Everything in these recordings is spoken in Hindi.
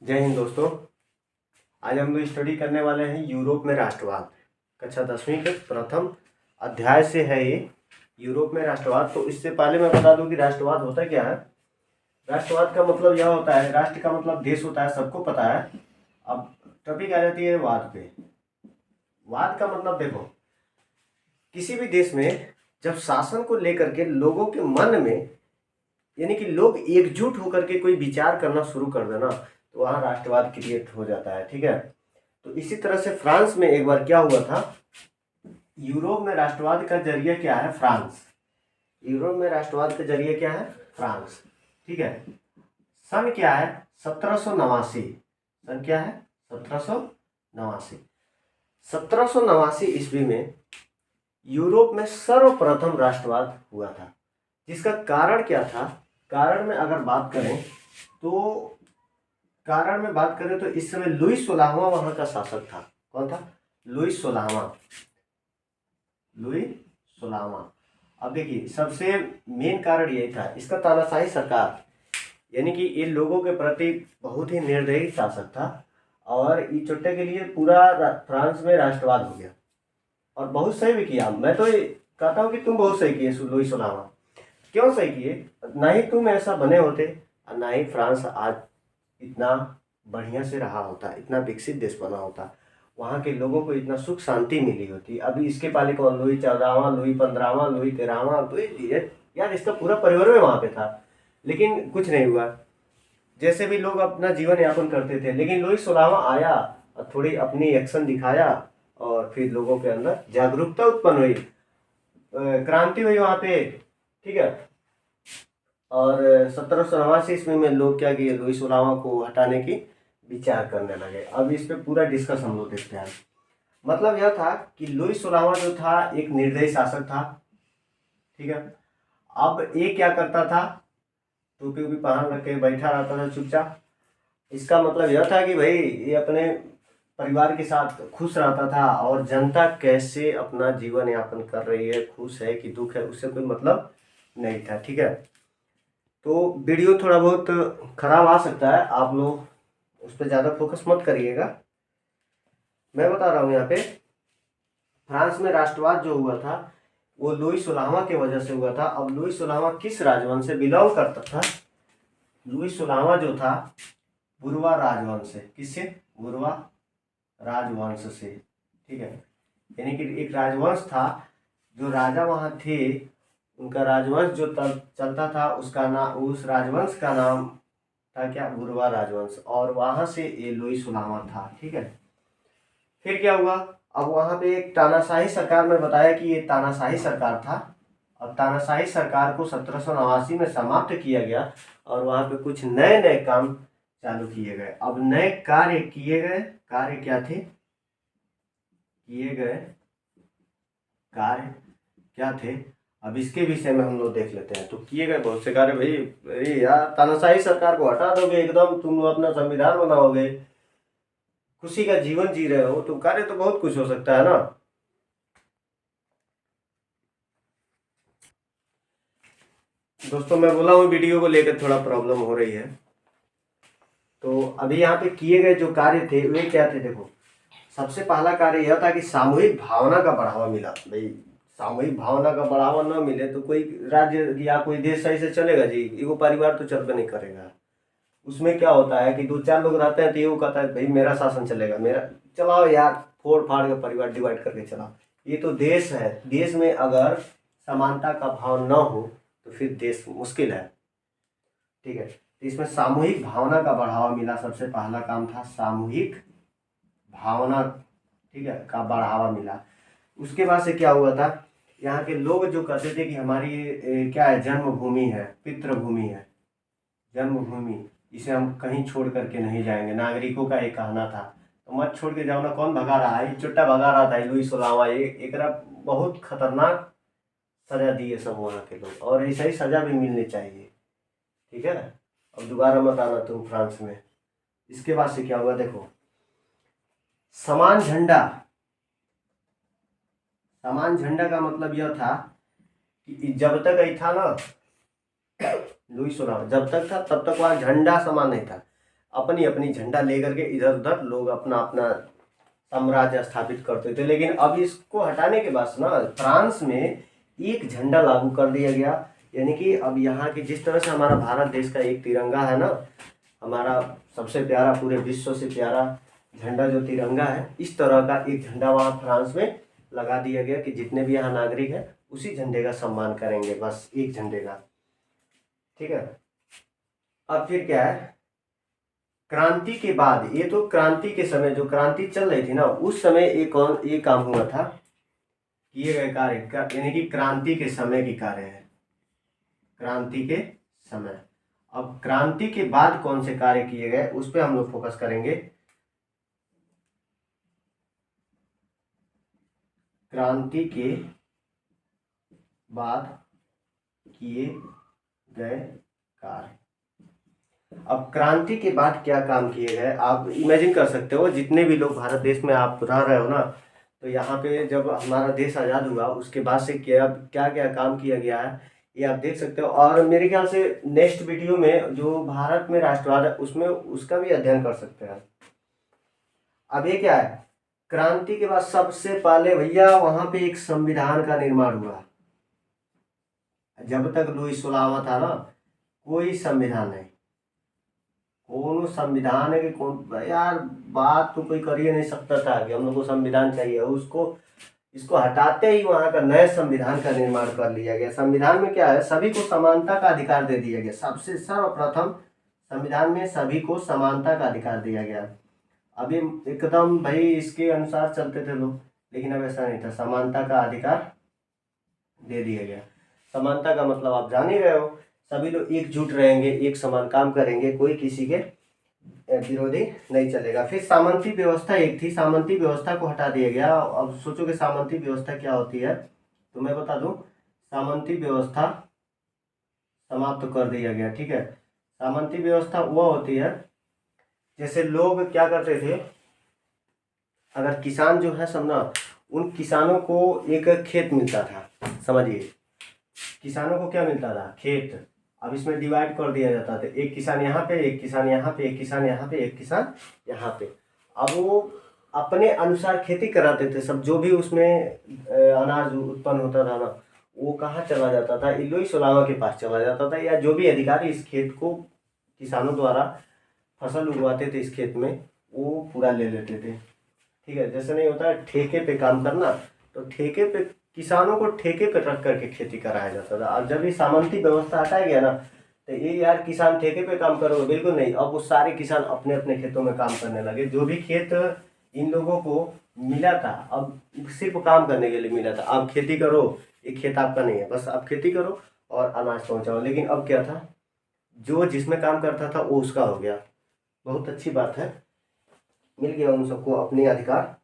जय हिंद दोस्तों। आज हम लोग स्टडी करने वाले हैं यूरोप में राष्ट्रवाद। कक्षा 10वीं के प्रथम अध्याय से है ये यूरोप में राष्ट्रवाद। तो इससे पहले मैं बता दूं कि राष्ट्रवाद होता क्या है। राष्ट्रवाद का मतलब यह होता है, राष्ट्र का मतलब देश होता है, सबको पता है। अब टॉपिक आ जाती है वाद पे। वाद का मतलब देखो, किसी भी देश में जब शासन को लेकर के लोगों के मन में, यानी कि लोग एकजुट होकर के कोई विचार करना शुरू कर देना, तो वहाँ राष्ट्रवाद क्रिएट हो जाता है। ठीक है। तो इसी तरह से फ्रांस में एक बार क्या हुआ था, यूरोप में राष्ट्रवाद का जरिया क्या है, फ्रांस। यूरोप में राष्ट्रवाद का जरिया क्या है, फ्रांस। ठीक है। सन क्या है, 1789। सन क्या है, 1789। 1789 ईस्वी में यूरोप में सर्वप्रथम राष्ट्रवाद हुआ था। जिसका कारण क्या था, कारण में अगर बात करें तो इस समय लुई 16वां वहां का शासक था। कौन था, लुई 16वां। लुई 16वां। अब देखिए, सबसे मेन कारण यही था, इसका तानाशाही सरकार, यानी कि ये लोगों के प्रति बहुत ही निर्दयी शासक था। और ये चुट्टे के लिए पूरा फ्रांस में राष्ट्रवाद हो गया, और बहुत सही भी किया। मैं तो ये कहता हूँ कि तुम बहुत सही किए लुई 16वां। क्यों सही किए, ना ही तुम ऐसा बने होते और ना ही फ्रांस आज इतना बढ़िया से रहा होता, इतना विकसित देश बना होता, वहाँ के लोगों को इतना सुख शांति मिली होती। अभी इसके पहले कौन, लुई 14वां, लुई 15वां, लुई 13वां, तो यार इसका पूरा परिवार में वहाँ पे था, लेकिन कुछ नहीं हुआ। जैसे भी लोग अपना जीवन यापन करते थे, लेकिन लुई 16वां आया और थोड़ी अपनी एक्शन दिखाया, और फिर लोगों के अंदर जागरूकता उत्पन्न हुई, क्रांति हुई वहाँ पे। ठीक है। और 1789 ईस्वी में लोग क्या किए, लुई 16वां को हटाने की विचार करने लगे। अब इस पे पूरा डिस्कस हम लोग देखते हैं। मतलब यह था कि लुई 16वां जो था एक निर्दयी शासक था। ठीक है। अब ये क्या करता था, टोपी वोपी पहन रख के बैठा रहता था चुपचाप। इसका मतलब यह था कि भाई ये अपने परिवार के साथ खुश रहता था, और जनता कैसे अपना जीवन यापन कर रही है, खुश है कि दुख है, उससे कोई मतलब नहीं था। ठीक है। तो वीडियो थोड़ा बहुत खराब आ सकता है, आप लोग उस पर ज़्यादा फोकस मत करिएगा। मैं बता रहा हूँ यहाँ पे, फ्रांस में राष्ट्रवाद जो हुआ था वो लुई 16वां की वजह से हुआ था। अब लुई 16वां किस राजवंश से बिलोंग करता था, लुई 16वां जो था बुर्वा राजवंश से। किससे, बुर्वा राजवंश से। ठीक है। यानी कि एक राजवंश था, जो राजा वहाँ थे, उनका राजवंश जो तब चलता था, उसका नाम, उस राजवंश का नाम था क्या, बुर्वा राजवंश। और वहां से ये लुई 16वां था। ठीक है। फिर क्या हुआ, अब वहां पे एक तानाशाही सरकार में बताया कि ये तानाशाही सरकार था। अब तानाशाही सरकार को 1789 में समाप्त किया गया, और वहां पे कुछ नए नए काम चालू किए गए। अब नए कार्य किए गए, कार्य क्या थे, किए गए कार्य क्या थे, अब इसके विषय में हम लोग देख लेते हैं। तो किए गए बहुत से कार्य भाई। अरे यार, तानाशाही सरकार को हटा दोगे एकदम, तुम अपना संविधान बनाओगे, खुशी का जीवन जी रहे हो, तो कार्य तो बहुत कुछ हो सकता है ना। दोस्तों, मैं बोला हूँ वीडियो को लेकर थोड़ा प्रॉब्लम हो रही है। तो अभी यहाँ पे किए गए जो कार्य थे वे क्या थे, देखो। सबसे पहला कार्य यह था कि सामूहिक भावना का बढ़ावा मिला। भाई सामूहिक भावना का बढ़ावा न मिले तो कोई राज्य या कोई देश सही से चलेगा जी, एगो परिवार तो चलबे नहीं करेगा। उसमें क्या होता है कि दो चार लोग रहते हैं तो ये कहता है भाई मेरा शासन चलेगा, मेरा चलाओ यार, फोड़ फाड़ के परिवार डिवाइड करके चलाओ। ये तो देश है, देश में अगर समानता का भाव न हो तो फिर देश मुश्किल है। ठीक है। तो इसमें सामूहिक भावना का बढ़ावा मिला, सबसे पहला काम था सामूहिक भावना, ठीक है, का बढ़ावा मिला। उसके बाद से क्या हुआ था, यहाँ के लोग जो कहते थे कि हमारी क्या है, जन्मभूमि है, पितृभूमि है, जन्मभूमि, इसे हम कहीं छोड़ करके नहीं जाएंगे, नागरिकों का ये कहना था। तो मत छोड़ के जाओ ना, कौन भगा रहा है, चुट्टा भगा रहा था लुई 16वां। ये एकरा बहुत खतरनाक सजा दी है सब वहाँ के लोग, और ऐसा ही सजा भी मिलनी चाहिए। ठीक है। अब दोबारा मत आना तुम फ्रांस में। इसके बाद से क्या हुआ, देखो, समान झंडा। समान झंडा का मतलब यह था कि जब तक ये था ना, लुई 16 जब तक था तब तक वहाँ झंडा समान नहीं था। अपनी अपनी झंडा लेकर के इधर उधर लोग अपना अपना साम्राज्य स्थापित करते थे। लेकिन अब इसको हटाने के बाद ना फ्रांस में एक झंडा लागू कर दिया गया। यानी कि अब यहाँ की जिस तरह से हमारा भारत देश का एक तिरंगा है ना, हमारा सबसे प्यारा, पूरे विश्व से प्यारा झंडा जो तिरंगा है, इस तरह का एक झंडा वहाँ फ्रांस में लगा दिया गया कि जितने भी यहाँ नागरिक हैं उसी झंडे का सम्मान करेंगे, बस एक झंडे का। ठीक है। अब फिर क्या है, क्रांति के बाद, ये तो क्रांति के समय जो क्रांति चल रही थी ना, उस समय एक काम हुआ था, किए गए कार्य, यानी कि क्रांति के समय की कार्य है, क्रांति के समय। अब क्रांति के बाद कौन से कार्य किए गए उस पर हम लोग फोकस करेंगे। क्रांति के बाद किए गए कार्य। अब क्रांति के बाद क्या काम किए गए, आप इमेजिन कर सकते हो। जितने भी लोग भारत देश में आप रह रहे हो ना, तो यहाँ पे जब हमारा देश आज़ाद हुआ उसके बाद से क्या क्या काम किया गया है ये आप देख सकते हो। और मेरे ख्याल से नेक्स्ट वीडियो में जो भारत में राष्ट्रवाद है उसमें उसका भी अध्ययन कर सकते हैं। अब ये क्या है, क्रांति के बाद सबसे पहले भैया वहाँ पे एक संविधान का निर्माण हुआ। जब तक लुई 16वां था ना, कोई संविधान नहीं, कौन संविधान है कि कौन, यार बात तो कोई कर ही नहीं सकता था कि हम लोग को संविधान चाहिए। उसको इसको हटाते ही वहाँ का नए संविधान का निर्माण कर लिया गया। संविधान में क्या है, सभी को समानता का अधिकार दे दिया गया। सबसे सर्वप्रथम संविधान में सभी को समानता का अधिकार दिया गया। अभी एकदम भाई इसके अनुसार चलते थे लोग, लेकिन अब ऐसा नहीं था, समानता का अधिकार दे दिया गया। समानता का मतलब आप जान ही रहे हो, सभी लोग एकजुट रहेंगे, एक समान काम करेंगे, कोई किसी के विरोधी नहीं चलेगा। फिर सामंती व्यवस्था एक थी, सामंती व्यवस्था को हटा दिया गया। अब सोचो कि सामंती व्यवस्था क्या होती है, तो मैं बता दूं, सामंती व्यवस्था समाप्त कर दिया गया। ठीक है। सामंती व्यवस्था वह होती है, जैसे लोग क्या करते थे, अगर किसान जो है सब ना, उन किसानों को एक खेत मिलता था, समझिए किसानों को क्या मिलता था, खेत। अब इसमें डिवाइड कर दिया जाता था, एक किसान यहाँ पे, एक किसान यहाँ पे, एक किसान यहाँ पे, एक किसान यहाँ पे। अब वो अपने अनुसार खेती कराते थे सब, जो भी उसमें अनाज उत्पन्न होता था ना, वो कहाँ चला जाता था, लुई 16वां के पास चला जाता था, या जो भी अधिकारी इस खेत को किसानों द्वारा फसल उगवाते थे इस खेत में, वो पूरा ले लेते थे। ठीक है। जैसे नहीं होता है ठेके पे काम करना, तो ठेके पे किसानों को ठेके पे रख करके खेती कराया जाता था। अब जब ये सामंती व्यवस्था हटाया गया ना, तो ये यार किसान ठेके पे काम करोगे, बिल्कुल नहीं। अब वो सारे किसान अपने अपने खेतों में काम करने लगे। जो भी खेत इन लोगों को मिला था, अब सिर्फ काम करने के लिए मिला था, आप खेती करो, ये खेत आपका नहीं है, बस आप खेती करो और अनाज पहुँचाओ। लेकिन अब क्या था, जो जिसमें काम करता था वो उसका हो गया। बहुत अच्छी बात है, मिल गया उन सबको अपने अधिकार।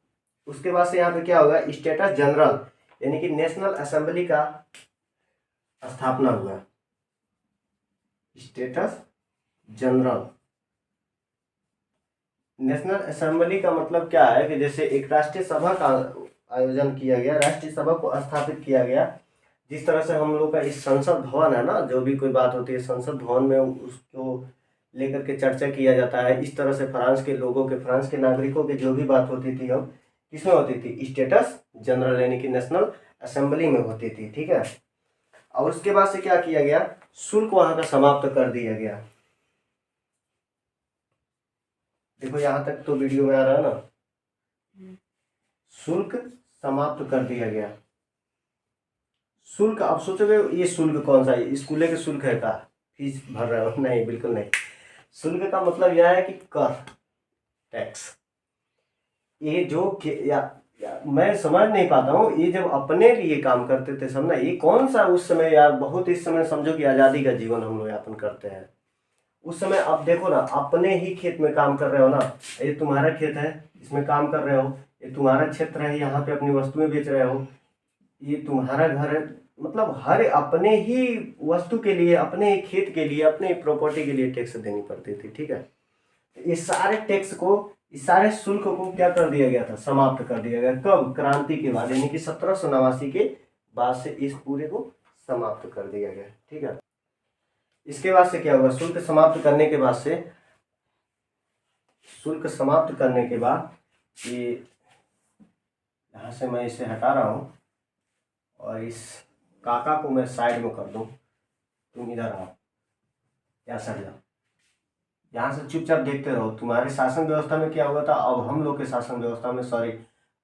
उसके बाद से यहाँ पे क्या होगा, स्टेटस जनरल, यानी कि नेशनल असेंबली का स्थापना हुआ। स्टेटस जनरल, नेशनल असेंबली का मतलब क्या है कि जैसे एक राष्ट्रीय सभा का आयोजन किया गया, राष्ट्रीय सभा को स्थापित किया गया। जिस तरह से हम लोग का इस संसद भवन है ना, जो भी कोई बात होती है संसद भवन में उसको लेकर के चर्चा किया जाता है, इस तरह से फ्रांस के लोगों के, फ्रांस के नागरिकों की जो भी बात होती थी, अब किसमें होती थी, स्टेटस जनरल यानी कि नेशनल असेंबली में होती थी। ठीक है। और उसके बाद से क्या किया गया, शुल्क वहां का समाप्त कर दिया गया। देखो यहाँ तक तो वीडियो में आ रहा है ना, शुल्क समाप्त कर दिया गया। शुल्क, अब सोचोगे ये शुल्क कौन सा है, स्कूल के शुल्क है का, फीस भर रहे हो, नहीं बिल्कुल नहीं। शुल्क का मतलब यह है कि कर, टैक्स। ये जो या मैं समझ नहीं पाता हूँ, ये जब अपने लिए काम करते थे सब ना, ये कौन सा उस समय यार, बहुत इस समय समझो कि आज़ादी का जीवन हम लोग यापन करते हैं उस समय। अब देखो ना, अपने ही खेत में काम कर रहे हो ना, ये तुम्हारा खेत है, इसमें काम कर रहे हो, ये तुम्हारा क्षेत्र है, यहाँ पे अपनी वस्तुएं बेच रहे हो, ये तुम्हारा घर है, मतलब हर अपने ही वस्तु के लिए, अपने ही खेत के लिए, अपने ही प्रॉपर्टी के लिए टैक्स देनी पड़ती थी। ठीक है। ये सारे टैक्स को, इस सारे शुल्क को क्या कर दिया गया था, समाप्त कर दिया गया। कब, क्रांति के बाद, यानी कि 1789 के बाद से इस पूरे को समाप्त कर दिया गया। ठीक है। इसके बाद से क्या हुआ, शुल्क समाप्त करने के बाद से शुल्क समाप्त करने के बाद ये यहाँ से मैं इसे हटा रहा हूँ और इस काका को मैं साइड में कर दूँ। तुम इधर आओ या सट जाओ, यहाँ से चुपचाप देखते रहो। तुम्हारे शासन व्यवस्था में क्या हुआ था, अब हम लोग के शासन व्यवस्था में, सॉरी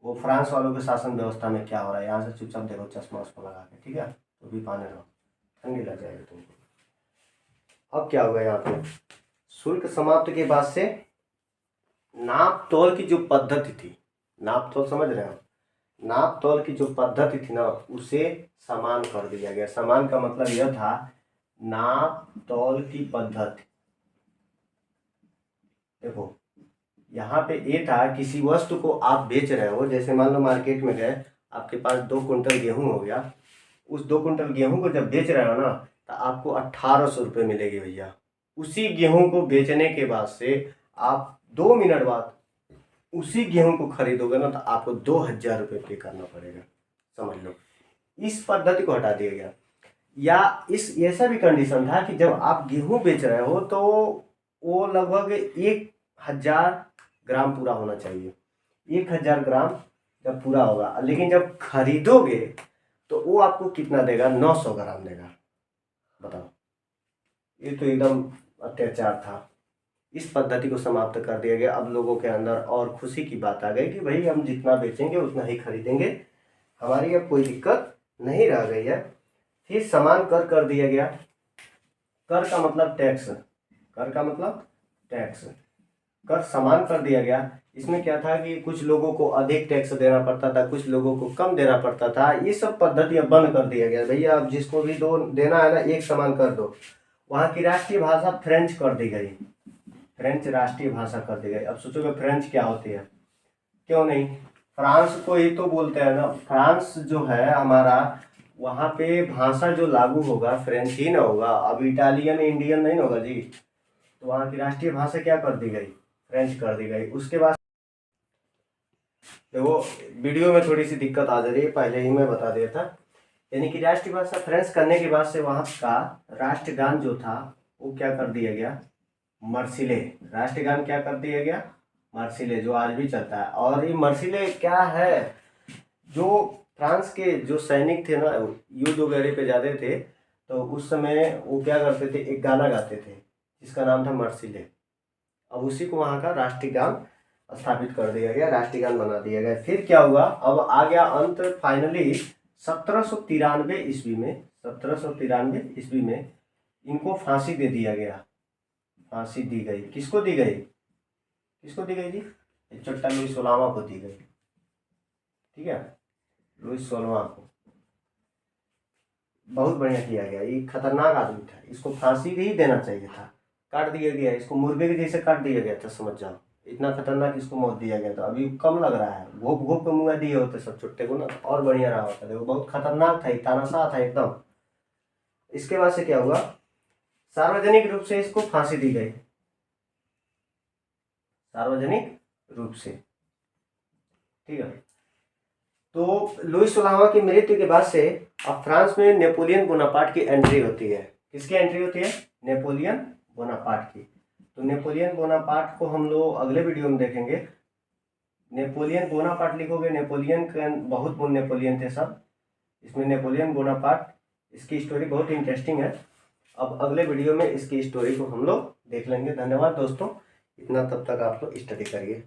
वो फ्रांस वालों के शासन व्यवस्था में क्या हो रहा है। यहाँ से चुपचाप देखो चश्मा उस्मा लगा के, ठीक है। तो भी पाने रहो, ठंडी लग जाएगी तुमको। अब क्या होगा, यहाँ पे शुल्क समाप्त के बाद से नाप तोल की जो पद्धति थी, नाप तोल समझ रहे हो, नाप तोल की जो पद्धति थी ना, उसे समान कर दिया गया। समान का मतलब यह था, नाप तोल की पद्धति। देखो यहाँ पे ये था, किसी वस्तु को आप बेच रहे हो, जैसे मान लो मार्केट में गए, आपके पास 2 कुंटल गेहूं हो गया। उस 2 कुंटल गेहूं को जब बेच रहे हो ना, तो आपको 1800 रुपये मिलेगी भैया। उसी गेहूं को बेचने के बाद से आप 2 मिनट बाद उसी गेहूं को खरीदोगे ना, तो आपको 2000 रुपये पे करना पड़ेगा। समझ लो, इस पद्धति को हटा दिया गया। या इस ऐसा भी कंडीशन था कि जब आप गेहूं बेच रहे हो तो वो लगभग 1000 ग्राम पूरा होना चाहिए। 1000 ग्राम जब पूरा होगा, लेकिन जब खरीदोगे तो वो आपको कितना देगा, 900 ग्राम देगा। बताओ, ये तो एकदम अत्याचार था। इस पद्धति को समाप्त कर दिया गया। अब लोगों के अंदर और खुशी की बात आ गई कि भाई हम जितना बेचेंगे उतना ही खरीदेंगे, हमारी अब कोई दिक्कत नहीं रह गई है। फिर समान कर दिया गया। कर का मतलब टैक्स, कर का मतलब टैक्स, कर समान कर दिया गया। इसमें क्या था कि कुछ लोगों को अधिक टैक्स देना पड़ता था, कुछ लोगों को कम देना पड़ता था। ये सब पद्धतियाँ बंद कर दिया गया। भैया अब जिसको भी दो देना है ना, एक समान कर दो। वहाँ की राष्ट्रीय भाषा फ्रेंच कर दी गई, फ्रेंच राष्ट्रीय भाषा कर दी गई। अब सोचोगे फ्रेंच क्या होती है, क्यों नहीं, फ्रांस को ही तो बोलते हैं ना। फ्रांस जो है हमारा, वहाँ पे भाषा जो लागू होगा फ्रेंच ही ना होगा। अब इटालियन इंडियन नहीं होगा जी। तो वहाँ की राष्ट्रीय भाषा क्या कर दी गई, फ्रेंच कर दी गई। उसके बाद देखो वीडियो में थोड़ी सी दिक्कत आ जा रही है, पहले ही मैं बता दिया था। यानी कि राष्ट्रीय भाषा फ्रेंच करने के बाद से वहाँ का राष्ट्रगान जो था वो क्या कर दिया गया, मर्सिले। राष्ट्रगान क्या कर दिया गया, मर्सिले, जो आज भी चलता है। और ये मर्सिले क्या है, जो फ्रांस के जो सैनिक थे ना, युद्ध वगैरह पे जाते थे, तो उस समय वो क्या करते थे, एक गाना गाते थे जिसका नाम था मर्सिले। अब उसी को वहाँ का राष्ट्रीय गान स्थापित कर दिया गया, राष्ट्रीय गान बना दिया गया। फिर क्या हुआ, अब आ गया अंत फाइनली 1793 ईस्वी में, 1793 ईस्वी में इनको फांसी दे दिया गया। फांसी दी गई, किसको दी गई, किसको दी गई जी, चट्टा लुई सोलामा को दी गई। ठीक है, लुई सोलामा को। बहुत बढ़िया किया गया, ये खतरनाक आदमी था, इसको फांसी ही देना चाहिए था। काट दिया गया, इसको मुर्गे के जैसे काट दिया गया था, समझ जाओ। इतना खतरनाक इसको मौत दिया गया था। अभी कम लग रहा है, घोप घोप के मुँह दिए होते सब चुट्टे को ना, तो और बढ़िया रहा होता। देखो बहुत खतरनाक था, तानाशाह था एकदम। इसके बाद से क्या हुआ, सार्वजनिक रूप से इसको फांसी दी गई, सार्वजनिक रूप से। ठीक है, तो लुई सोलामा की मृत्यु के बाद से अब फ्रांस में नेपोलियन बोनापार्ट की एंट्री होती है। किसकी एंट्री होती है, नेपोलियन बोनापार्ट की। तो नेपोलियन बोनापार्ट को हम लोग अगले वीडियो में देखेंगे। नेपोलियन बोनापार्ट लिखोगे, नेपोलियन के बहुत नेपोलियन थे सब, इसमें नेपोलियन बोनापार्ट, इसकी स्टोरी बहुत इंटरेस्टिंग है। अब अगले वीडियो में इसकी स्टोरी को हम लोग देख लेंगे। धन्यवाद दोस्तों, इतना तब तक आप लोग स्टडी करिए।